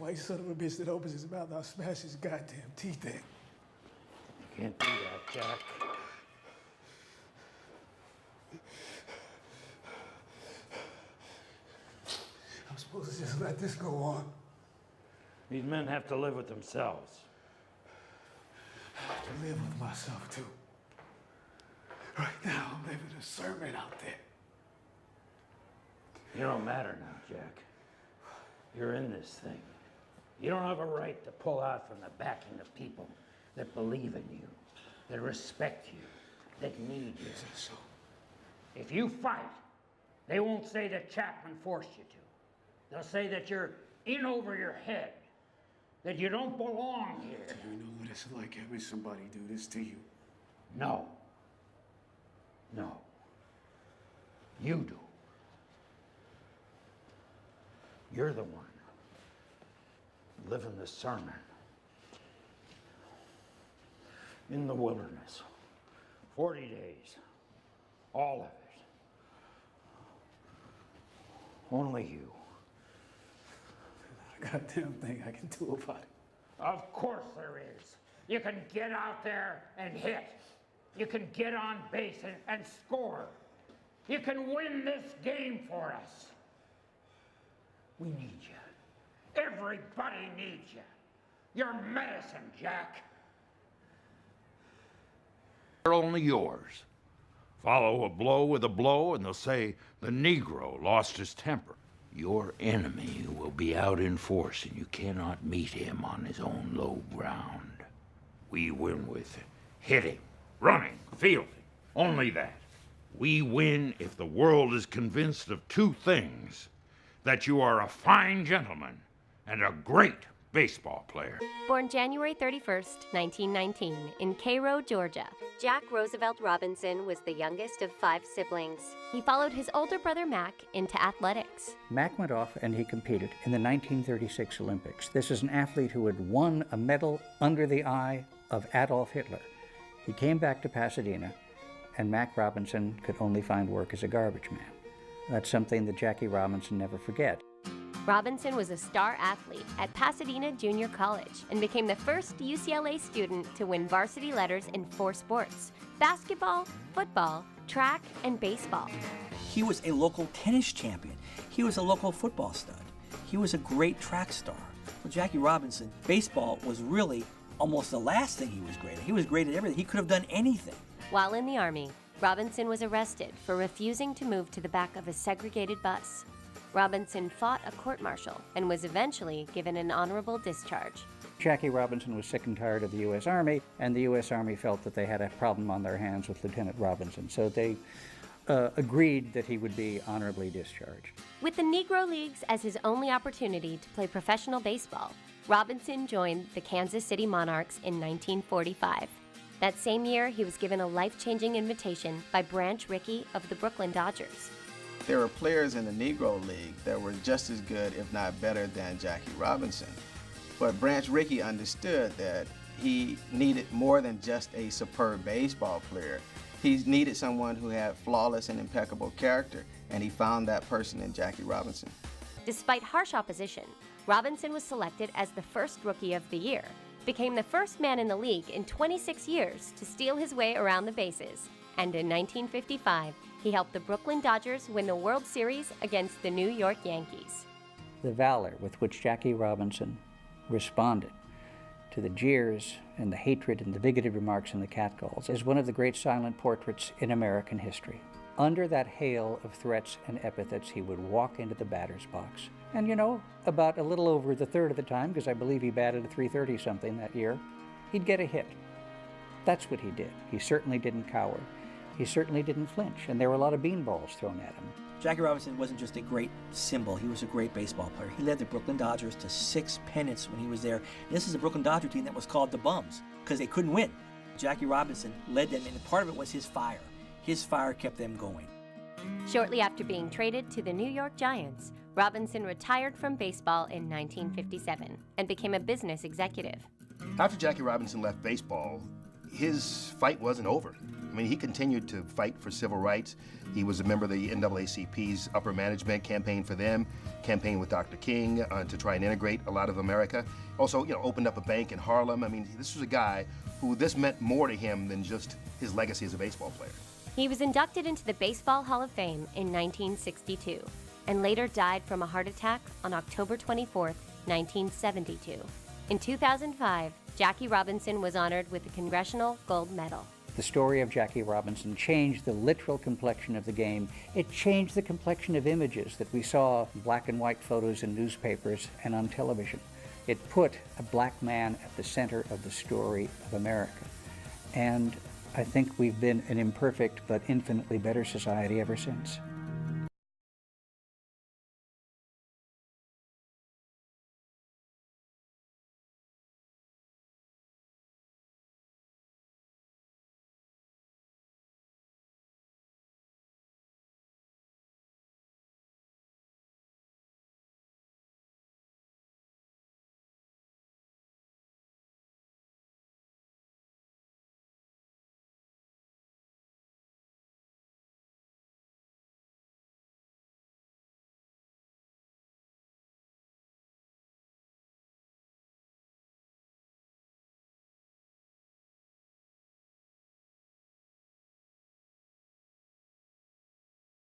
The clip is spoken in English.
white son of a bitch that opens his mouth, I'll smash his goddamn teeth in. You can't do that, Jack. I'm supposed to just let this go on. These men have to live with themselves. I have to live with myself, too. Right now, I'm living a sermon out there. You don't matter now, Jack. You're in this thing. You don't have a right to pull out from the backing of people that believe in you, that respect you, that need you. So, if you fight, they won't say that Chapman forced you to. They'll say that you're in over your head, that you don't belong here. do you know what it's like having somebody do this to you? No. No. You do. You're the one living the sermon in the wilderness. 40 days. All of it. Only you. Not a goddamn thing I can do about it. Of course there is. You can get out there and hit. You can get on base and score. You can win this game for us. We need you. Everybody needs you. You're medicine, Jack. They're only yours. Follow a blow with a blow, and they'll say the Negro lost his temper. Your enemy will be out in force, and you cannot meet him on his own low ground. We win with hitting, running, fielding, only that. We win if the world is convinced of two things: that you are a fine gentleman and a great baseball player. Born January 31st, 1919, in Cairo, Georgia, Jack Roosevelt Robinson was the youngest of 5 siblings. He followed his older brother Mac into athletics. Mac went off and he competed in the 1936 Olympics. This is an athlete who had won a medal under the eye of Adolf Hitler. He came back to Pasadena, and Mac Robinson could only find work as a garbage man. That's something that Jackie Robinson never forget. Robinson was a star athlete at Pasadena Junior College and became the first UCLA student to win varsity letters in 4 sports: basketball, football, track, and baseball. He was a local tennis champion. He was a local football stud. He was a great track star. Well, Jackie Robinson, baseball was really almost the last thing he was great at. He was great at everything. He could have done anything. While in the Army, Robinson was arrested for refusing to move to the back of a segregated bus. Robinson fought a court-martial and was eventually given an honorable discharge. Jackie Robinson was sick and tired of the U.S. Army, and the U.S. Army felt that they had a problem on their hands with Lieutenant Robinson, so they agreed that he would be honorably discharged. With the Negro Leagues as his only opportunity to play professional baseball, Robinson joined the Kansas City Monarchs in 1945. That same year, he was given a life-changing invitation by Branch Rickey of the Brooklyn Dodgers. There were players in the Negro League that were just as good, if not better, than Jackie Robinson. But Branch Rickey understood that he needed more than just a superb baseball player. He needed someone who had flawless and impeccable character, and he found that person in Jackie Robinson. Despite harsh opposition, Robinson was selected as the first Rookie of the Year, became the first man in the league in 26 years to steal his way around the bases, and in 1955, he helped the Brooklyn Dodgers win the World Series against the New York Yankees. The valor with which Jackie Robinson responded to the jeers and the hatred and the bigoted remarks and the catcalls is one of the great silent portraits in American history. Under that hail of threats and epithets, he would walk into the batter's box. And about a little over the third of the time, because I believe he batted a 330-something that year, he'd get a hit. That's what he did. He certainly didn't cower. He certainly didn't flinch, and there were a lot of beanballs thrown at him. Jackie Robinson wasn't just a great symbol, he was a great baseball player. He led the Brooklyn Dodgers to 6 pennants when he was there. And this is a Brooklyn Dodger team that was called the Bums, because they couldn't win. Jackie Robinson led them, and part of it was his fire. His fire kept them going. Shortly after being traded to the New York Giants, Robinson retired from baseball in 1957 and became a business executive. After Jackie Robinson left baseball, his fight wasn't over. I mean, he continued to fight for civil rights. He was a member of the NAACP's upper management, campaigned for them, campaigned with Dr. King to try and integrate a lot of America. Also, opened up a bank in Harlem. I mean, this was a guy who this meant more to him than just his legacy as a baseball player. He was inducted into the Baseball Hall of Fame in 1962 and later died from a heart attack on October 24, 1972. In 2005, Jackie Robinson was honored with the Congressional Gold Medal. The story of Jackie Robinson changed the literal complexion of the game. It changed the complexion of images that we saw in black and white photos in newspapers and on television. It put a black man at the center of the story of America. And I think we've been an imperfect but infinitely better society ever since.